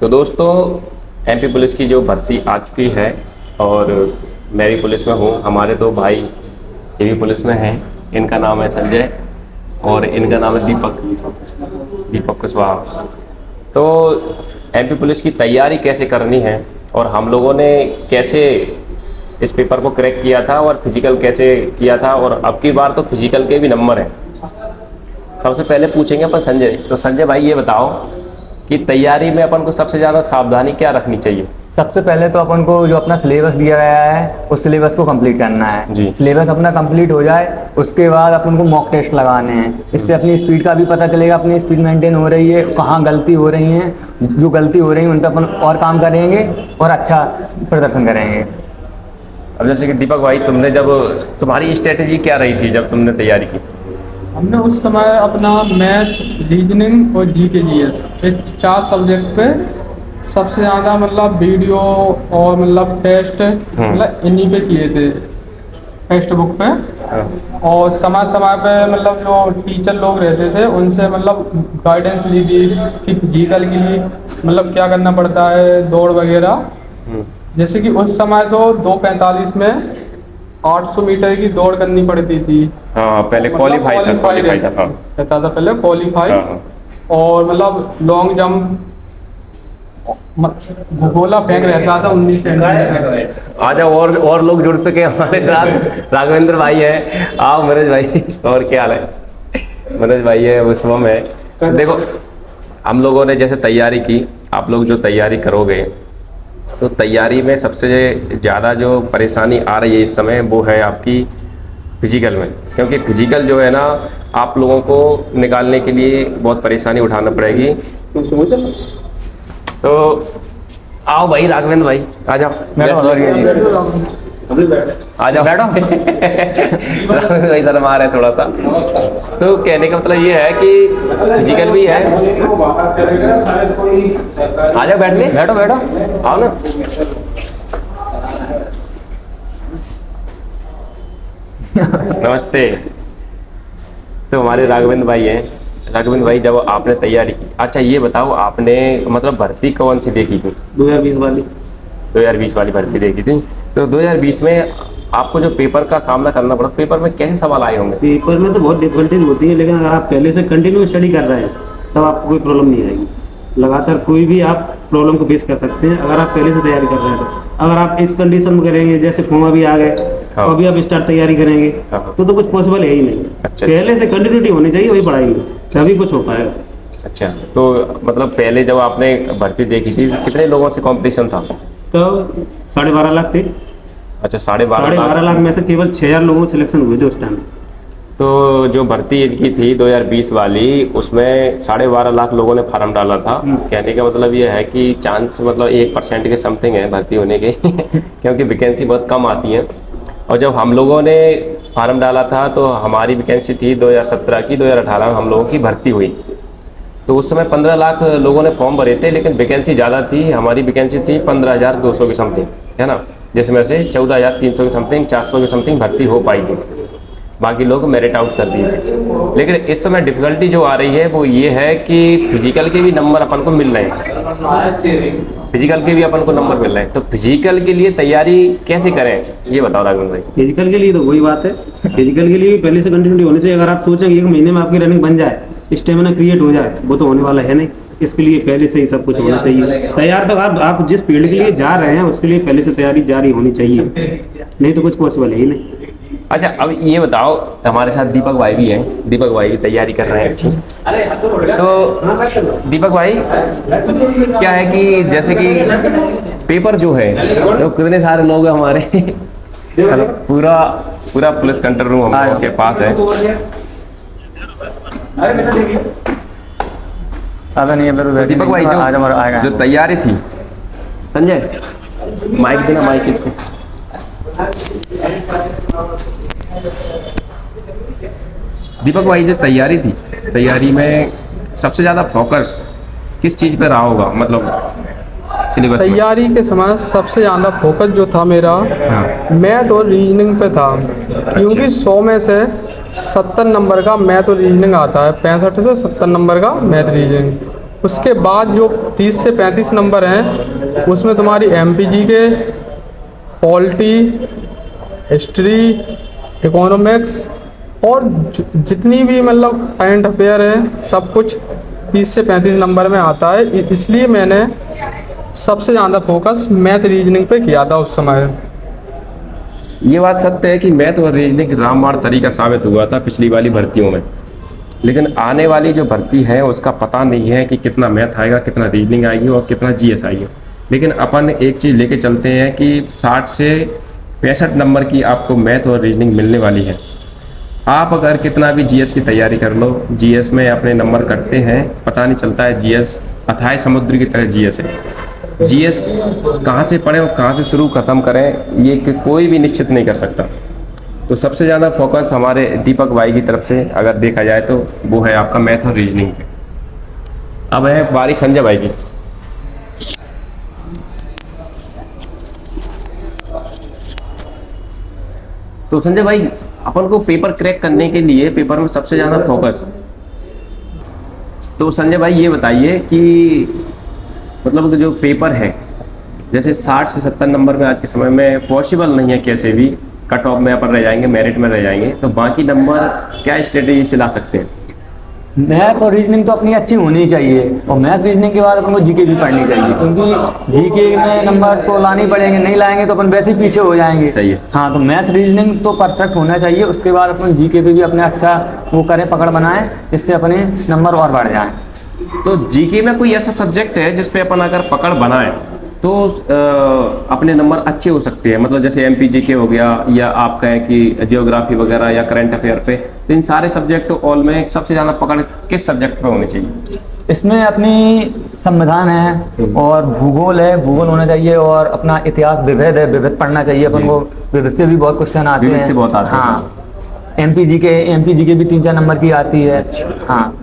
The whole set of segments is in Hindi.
तो दोस्तों एमपी पुलिस की जो भर्ती आ चुकी है और मैं भी पुलिस में हूँ। हमारे दो भाई ये भी पुलिस में हैं। इनका नाम है संजय और इनका नाम है दीपक कुशवाहा। तो एमपी पुलिस की तैयारी कैसे करनी है और हम लोगों ने कैसे इस पेपर को क्रैक किया था और फिजिकल कैसे किया था, और अब की बार तो फिजिकल के भी नंबर हैं। सबसे पहले पूछेंगे अपन संजय। तो संजय भाई ये बताओ कि तैयारी में अपन को सबसे ज़्यादा सावधानी क्या रखनी चाहिए? सबसे पहले तो अपन को जो अपना सिलेबस दिया गया है उस सिलेबस को कंप्लीट करना है जी। सिलेबस अपना कंप्लीट हो जाए उसके बाद अपन को मॉक टेस्ट लगाने हैं। इससे अपनी स्पीड का भी पता चलेगा, अपनी स्पीड मेंटेन हो रही है, कहाँ गलती हो रही है, जो गलती हो रही है उन पर अपन और काम करेंगे और अच्छा प्रदर्शन करेंगे। अब जैसे कि दीपक भाई, तुमने जब तुम्हारी स्ट्रेटेजी क्या रही थी जब तुमने तैयारी की? हमने उस समय अपना मैथ, रीजनिंग और जीके जीएस ये 4 सब्जेक्ट पे सबसे ज़्यादा मतलब वीडियो और मतलब टेस्ट मतलब इन्हीं पे किए थे, टेक्स्ट बुक पे। और समय समय पे मतलब जो टीचर लोग रहते थे उनसे मतलब गाइडेंस ली थी कि फिजिकल के लिए मतलब क्या करना पड़ता है, दौड़ वगैरह। जैसे कि उस समय तो 2:45 में 800 मीटर की दौड़ करनी पड़ती थी। हाँ, पहले क्वालीफाई था हाँ। रहता था पहले क्वालीफाई। हाँ। और मतलब लॉन्ग जंप गोला फेंक रहता था 19 सेंटीमीटर। आ जाओ और लोग जुड़ सके हमारे साथ। राघवेंद्र भाई है, आओ मनोज भाई। और क्या हाल है? मनोज भाई है, वो स्वम है। देखो हम लोगों ने जैसे तैयारी की, आप लोग जो तैयारी करोगे तो तैयारी में सबसे ज़्यादा जो परेशानी आ रही है इस समय वो है आपकी फिजिकल में। क्योंकि फिजिकल जो है ना, आप लोगों को निकालने के लिए बहुत परेशानी उठाना पड़ेगी। तो आओ भाई राघवेंद्र भाई, आ जाओ। आ जाओ बैठो। राघवेंद्र भाई शर्मा रहे थोड़ा सा। तो कहने का मतलब ये है कि फिजिकल भी है। आ जाओ, बैठ ले, बैठो आओ ना। नमस्ते। तो हमारे राघवेंद्र भाई हैं। राघवेंद्र भाई, जब आपने तैयारी की, अच्छा ये बताओ आपने मतलब भर्ती कौन सी देखी थी? 2020 वाली। 2020 वाली भर्ती देखी थी। तो 2020 में आपको जो पेपर का सामना करना पड़ा, पेपर में कैसे सवाल आए होंगे? पेपर में तो बहुत डिफिकल्टीज होती है, लेकिन अगर आप पहले से कंटिन्यू स्टडी कर रहे हैं तब आपको कोई प्रॉब्लम नहीं आएगी। लगातार कोई भी आप प्रॉब्लम को फेस कर सकते हैं अगर आप पहले से तैयारी कर रहे हैं। तो अगर आप इस कंडीशन में करेंगे, जैसे फॉर्म अभी आ गए तो अभी आप स्टार्ट तैयारी करेंगे तो कुछ पॉसिबल है ही नहीं। अच्छा। पहले से कंटिन्यूटी होनी चाहिए, वही पढ़ाई में तभी कुछ हो पाएगा। अच्छा, तो मतलब पहले जब आपने भर्ती देखी थी कितने लोगों से कंपटीशन था? तो 12.5 लाख थे। अच्छा, 12.5 लाख में से केवल 6,000 लोगों को सिलेक्शन हुए थे उस टाइम। तो जो भर्ती इनकी थी 2020 वाली, उसमें 12.5 लाख लोगों ने फार्म डाला था। कहने का मतलब ये है कि चांस मतलब 1% के समथिंग है भर्ती होने के। क्योंकि वैकेंसी बहुत कम आती है। और जब हम लोगों ने फार्म डाला था तो हमारी वैकेंसी थी 2017 की, 2018 में हम लोगों की भर्ती हुई। तो उस समय 15 लाख लोगों ने फॉर्म भरे थे, लेकिन वैकेंसी ज़्यादा थी। हमारी वैकेंसी थी 15,200 की समथिंग, है ना, जिसमें से 14,300 की समथिंग, 400 की समथिंग भर्ती हो पाई थी। बाकी लोग मेरिट आउट कर दिए थे। लेकिन इस समय डिफ़िकल्टी जो आ रही है वो ये है कि फिजिकल के भी नंबर अपन को मिल रहे हैं। फिजिकल के भी अपन को नंबर मिल रहे हैं। तो फिजिकल के लिए तैयारी कैसे करें ये बताओ राघवेंद्र भाई। फिजिकल के लिए तो वही बात है, फिजिकल के लिए भी पहले से कंटिन्यूटी होनी चाहिए। अगर आप सोचें 1 महीने में आपकी रनिंग बन जाए, स्टेमिना क्रिएट हो जाए, वो तो होने वाला है नहीं। इसके लिए पहले से ही सब कुछ होना चाहिए तैयार। तो आप जिस फील्ड के लिए जा रहे हैं उसके लिए पहले से तैयारी जारी होनी चाहिए, नहीं तो कुछ पॉसिबल है ही नहीं। अच्छा, अब ये बताओ, हमारे साथ दीपक भाई भी हैं। दीपक भाई भी तैयारी कर रहे हैं अच्छी। तो दीपक भाई, क्या है कि जैसे कि पेपर जो है तो कितने सारे लोग हैं हमारे। पूरा पुलिस कंट्रोल रूम हम लोगों के पास है। दीपक भाई, जो तैयारी थी, संजय माइक देना, माइक इसको। दीपक भाई, जो तैयारी थी, तैयारी में सबसे ज़्यादा फोकस किस चीज़ पे रहा होगा, मतलब सिलेबस में? तैयारी के समय सबसे ज़्यादा फोकस जो था मेरा मैथ और रीजनिंग पे था। क्योंकि 100 में से 70 नंबर का मैथ और रीजनिंग आता है, 65 से 70 नंबर का मैथ रीजनिंग। उसके बाद जो 30 से 35 नंबर हैं उसमें तुम्हारी MPG के, पॉलिटी, हिस्ट्री, इकोनॉमिक्स और जितनी भी मतलब करंट अफेयर है सब कुछ 30 से 35 नंबर में आता है। इसलिए मैंने सबसे ज़्यादा फोकस मैथ रीजनिंग पे किया था उस समय। ये बात सत्य है कि मैथ और रीजनिंग रामबाण तरीका साबित हुआ था पिछली वाली भर्तियों में, लेकिन आने वाली जो भर्ती है उसका पता नहीं है कि कितना मैथ आएगा, कितना रीजनिंग आएगी और कितना GS आएगी। लेकिन अपन एक चीज़ लेके चलते हैं कि 60 से 65 नंबर की आपको मैथ और रीजनिंग मिलने वाली है। आप अगर कितना भी GS की तैयारी कर लो, GS में अपने नंबर कटते हैं, पता नहीं चलता है। GS अथाह समुद्र की तरह GS है। GS कहाँ से पढ़ें और कहाँ से शुरू ख़त्म करें ये कोई भी निश्चित नहीं कर सकता। तो सबसे ज़्यादा फोकस हमारे दीपक भाई की तरफ से अगर देखा जाए तो वो है आपका मैथ और रीजनिंग पे। अब है बारी संजय भाई की। तो संजय भाई, अपन को पेपर क्रैक करने के लिए पेपर में सबसे ज़्यादा फोकस, तो संजय भाई ये बताइए कि मतलब जो पेपर है जैसे 60 से 70 नंबर में आज के समय में पॉसिबल नहीं है, कैसे भी कट ऑफ में अपन रह जाएंगे, मेरिट में रह जाएंगे, तो बाकी नंबर क्या स्ट्रेटेजी से ला सकते हैं? मैथ और रीजनिंग तो अपनी अच्छी होनी ही चाहिए, और मैथ रीजनिंग के बाद अपन को GK भी पढ़नी चाहिए, क्योंकि GK में नंबर तो लाने ही पड़ेंगे, नहीं लाएंगे तो अपन वैसे ही पीछे हो जाएंगे। सही है। हाँ, तो मैथ रीजनिंग तो परफेक्ट होना चाहिए, उसके बाद अपन GK पे भी अपने अच्छा वो करें, पकड़ बनाएं, जिससे अपने नंबर और बढ़ जाएं। तो GK में कोई ऐसा सब्जेक्ट है जिसपे अपन अगर पकड़ बनाए तो अपने नंबर अच्छे हो सकते हैं? मतलब जैसे MPGK हो गया, या आप कहें कि जियोग्राफी वगैरह या करंट अफेयर पे, तो इन सारे सब्जेक्ट ऑल में सबसे ज़्यादा पकड़ किस सब्जेक्ट पे होनी चाहिए? इसमें अपनी संविधान है और भूगोल है, भूगोल होना चाहिए, और अपना इतिहास विविध है, विविध पढ़ना चाहिए अपन को। विविध से भी बहुत क्वेश्चन आते हैं। विविध से बहुत आते हैं। हाँ, MPGK भी 3-4 नंबर की आती है। हाँ,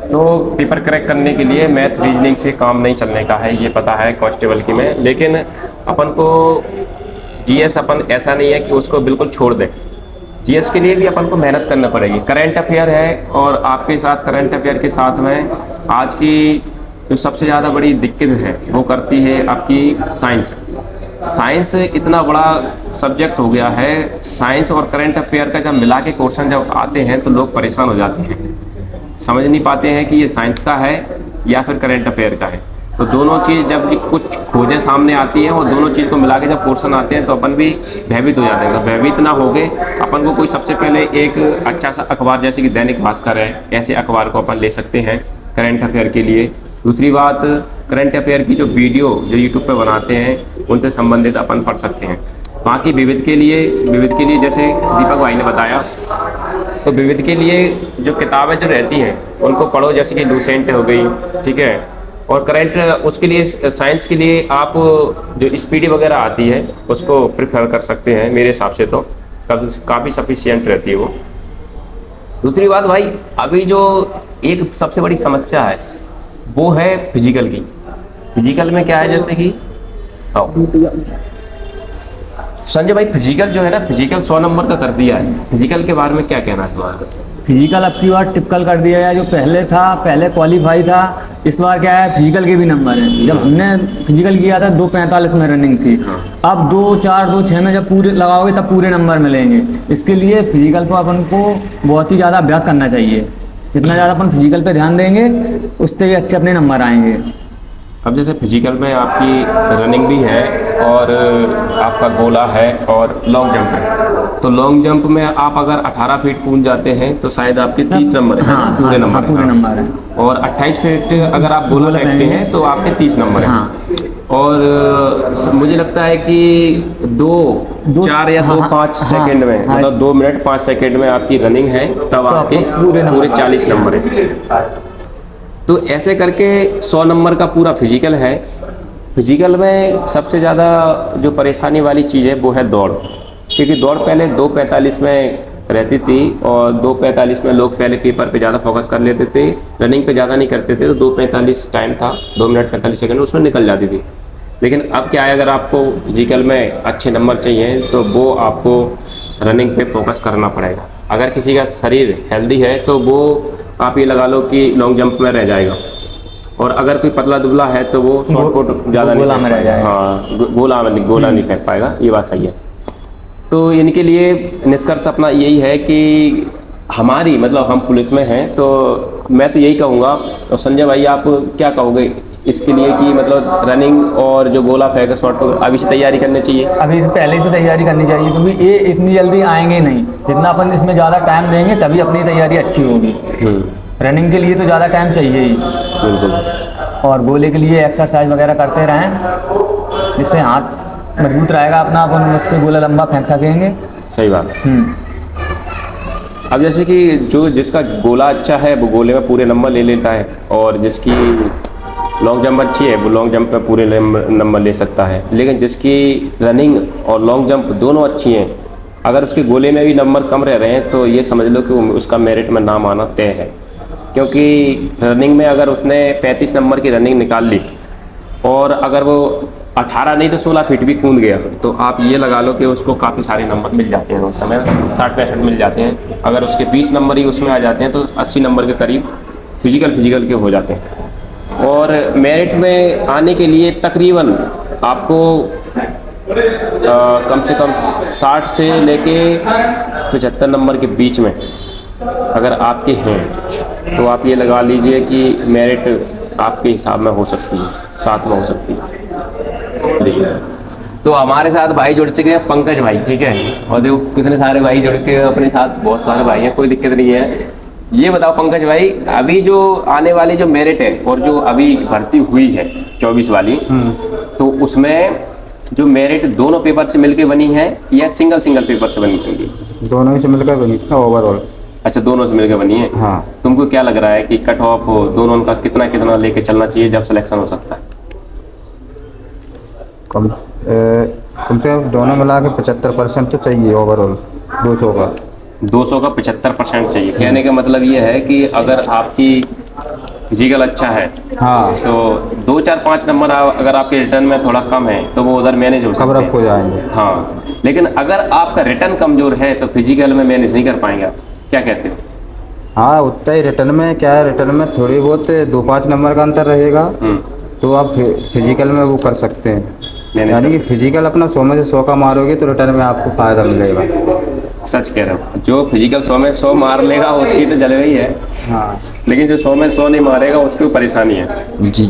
तो पेपर क्रैक करने के लिए मैथ रीजनिंग से काम नहीं चलने का है, ये पता है कांस्टेबल की में। लेकिन अपन को GS अपन ऐसा नहीं है कि उसको बिल्कुल छोड़ दें। GS के लिए भी अपन को मेहनत करना पड़ेगी। करंट अफेयर है, और आपके साथ करंट अफेयर के साथ में आज की जो सबसे ज़्यादा बड़ी दिक्कत है वो करती है आपकी साइंस। साइंस इतना बड़ा सब्जेक्ट हो गया है, साइंस और करंट अफेयर का जब मिला के क्वेश्चन जब आते हैं तो लोग परेशान हो जाते हैं, समझ नहीं पाते हैं कि ये साइंस का है या फिर करंट अफेयर का है। तो दोनों चीज़ जब कुछ खोजें सामने आती हैं और दोनों चीज़ को मिला के जब क्वेश्चन आते हैं तो अपन भी भयभीत हो जाते हैं। तो भयभीत ना हो गए अपन को कोई सबसे पहले एक अच्छा सा अखबार जैसे कि दैनिक भास्कर है, ऐसे अखबार को अपन ले सकते हैं करंट अफेयर के लिए। दूसरी बात, करंट अफेयर की जो वीडियो जो यूट्यूब पे बनाते हैं उनसे संबंधित अपन पढ़ सकते हैं। बाकी विविध के लिए जैसे दीपक भाई ने बताया, तो विविध के लिए जो किताबें जो रहती हैं उनको पढ़ो, जैसे कि लूसेंट हो गई, ठीक है। और करंट उसके लिए साइंस के लिए आप जो स्पीडी वगैरह आती है उसको प्रेफर कर सकते हैं, मेरे हिसाब से तो काफ़ी सफिशिएंट रहती है वो। दूसरी बात भाई, अभी जो एक सबसे बड़ी समस्या है वो है फिजिकल की। फिजिकल में क्या है, जैसे कि संजय भाई, फिजिकल जो है ना, फिजिकल 100 नंबर का कर दिया है। फिजिकल के बारे में क्या कहना है तुम्हारा? फिजिकल अब की बार टिपिकल कर दिया है, जो पहले था, पहले क्वालिफाई था, इस बार क्या है, फिजिकल के भी नंबर हैं। जब हमने फिजिकल किया था 2:45 में रनिंग थी, अब 2:04, 2:06 में जब पूरे लगाओगे तब पूरे नंबर मिलेंगे। इसके लिए फिजिकल को अपन को बहुत ही ज़्यादा अभ्यास करना चाहिए। जितना ज़्यादा अपन फिजिकल पे ध्यान देंगे उससे ही अच्छे अपने नंबर आएंगे। अब जैसे फिजिकल में आपकी रनिंग भी है और आपका गोला है और लॉन्ग जंप है, तो लॉन्ग जंप में आप अगर 18 फीट कूद जाते हैं तो शायद आपके 30 नंबर है। हाँ, पूरे नंबर पूरे नंबर है। और 28 फीट अगर आप गोला फेंकते हैं तो आपके 30 नंबर है। हाँ। और मुझे लगता है कि 2:04 या 2:05 सेकेंड में, मतलब 2 मिनट 5 सेकेंड में आपकी रनिंग है, तब आपके पूरे 40 नंबर है। तो ऐसे करके 100 नंबर का पूरा फिजिकल है। फिजिकल में सबसे ज़्यादा जो परेशानी वाली चीज़ है वो है दौड़, क्योंकि दौड़ पहले 2:45 में रहती थी और 2:45 में लोग पहले पेपर पे ज़्यादा फोकस कर लेते थे, रनिंग पे ज़्यादा नहीं करते थे। तो 2:45 टाइम था, 2 मिनट 45 सेकंड उसमें निकल जाती थी। लेकिन अब क्या है, अगर आपको फिजिकल में अच्छे नंबर चाहिए तो वो आपको रनिंग पे फोकस करना पड़ेगा। अगर किसी का शरीर हेल्दी है तो वो आप ये लगा लो कि लॉन्ग जंप में रह जाएगा। और अगर कोई पतला दुबला है तो वो शॉर्ट पुट ज़्यादा नहीं गोला फेंक में रह पाएगा। जाएगा। हाँ, गोला नहीं फेंक पाएगा, ये बात सही है। तो इनके लिए निष्कर्ष अपना यही है कि हमारी मतलब हम पुलिस में हैं, तो मैं तो यही कहूँगा। और संजय भाई आप क्या कहोगे इसके लिए कि मतलब रनिंग और जो गोला फेंक शॉर्ट पुट अभी से तैयारी करनी चाहिए? अभी से पहले से तैयारी करनी चाहिए, क्योंकि ये इतनी जल्दी आएंगे नहीं। जितना अपन इसमें ज़्यादा टाइम देंगे तभी अपनी तैयारी अच्छी होगी। रनिंग के लिए तो ज़्यादा टाइम चाहिए ही, बिल्कुल। और गोले के लिए एक्सरसाइज वगैरह करते रहें, जिससे हाथ मजबूत रहेगा अपना, अपन उससे गोला लंबा फेंक सकेंगे। सही बात। अब जैसे कि जिसका गोला अच्छा है वो गोले में पूरे नंबर ले लेता है, और जिसकी लॉन्ग जंप अच्छी है वो लॉन्ग जंप पे पूरे नंबर ले सकता है। लेकिन जिसकी रनिंग और लॉन्ग जंप दोनों अच्छी हैं, अगर उसके गोले में भी नंबर कम रह रहे हैं तो ये समझ लो कि उसका मेरिट में नाम आना तय है। क्योंकि रनिंग में अगर उसने 35 नंबर की रनिंग निकाल ली और अगर वो 18 नहीं तो 16 फीट भी कूद गया, तो आप ये लगा लो कि उसको काफ़ी सारे नंबर मिल जाते हैं उस समय, 60-65 मिल जाते हैं। अगर उसके 20 नंबर ही उसमें आ जाते हैं तो 80 नंबर के करीब फिजिकल के हो जाते हैं। और मेरिट में आने के लिए तकरीबन आपको कम से कम 60 से लेके 75 नंबर के बीच में अगर आपके हैं तो आप ये लगा लीजिए कि मेरिट आपके हिसाब में हो सकती है, साथ में हो सकती है। तो हमारे साथ भाई जुड़ चुके हैं पंकज भाई, ठीक है। और देखो कितने सारे भाई जुड़ के अपने साथ, बहुत सारे भाई हैं, कोई दिक्कत नहीं है। ये बताओ पंकज भाई, अभी जो आने वाली जो मेरिट है और जो अभी भर्ती हुई है 24 वाली, तो उसमें जो मेरिट दोनों पेपर से मिलके बनी है या सिंगल पेपर से बनी है? दोनों ही से मिलकर बनी है ओवरऑल। अच्छा, दोनों से मिलकर बनी है। हाँ। तुमको क्या लग रहा है कि कट ऑफ दोनों का कितना लेके चलना चाहिए जब सिलेक्शन हो सकता है? कम से कम दोनों मिला के 75% तो चाहिए ओवरऑल, 200 का 75% चाहिए। कहने का मतलब ये है कि अगर आपकी फिजिकल अच्छा है, हाँ, तो 2, 4, 5 नंबर अगर आपके रिटर्न में थोड़ा कम है तो वो उधर मैनेज हो सकते कवर अप हैं। हो जाएंगे। हाँ, लेकिन अगर आपका रिटर्न कमजोर है तो फिजिकल में मैनेज नहीं कर पाएंगे आप, क्या कहते हो? हाँ, उतना ही रिटर्न में क्या है, रिटर्न में थोड़ी बहुत 2-5 नंबर का अंतर रहेगा, तो आप फिजिकल में वो कर सकते हैं। यानी कि फिजिकल अपना 100 में से 100 का मारोगे तो रिटर्न में आपको फायदा मिलेगा। सच कह रहे हो, जो फिजिकल 100 में 100 मार लेगा उसकी तो जलवा ही है। हाँ लेकिन जो 100 में 100 नहीं मारेगा उसकी परेशानी है। जी।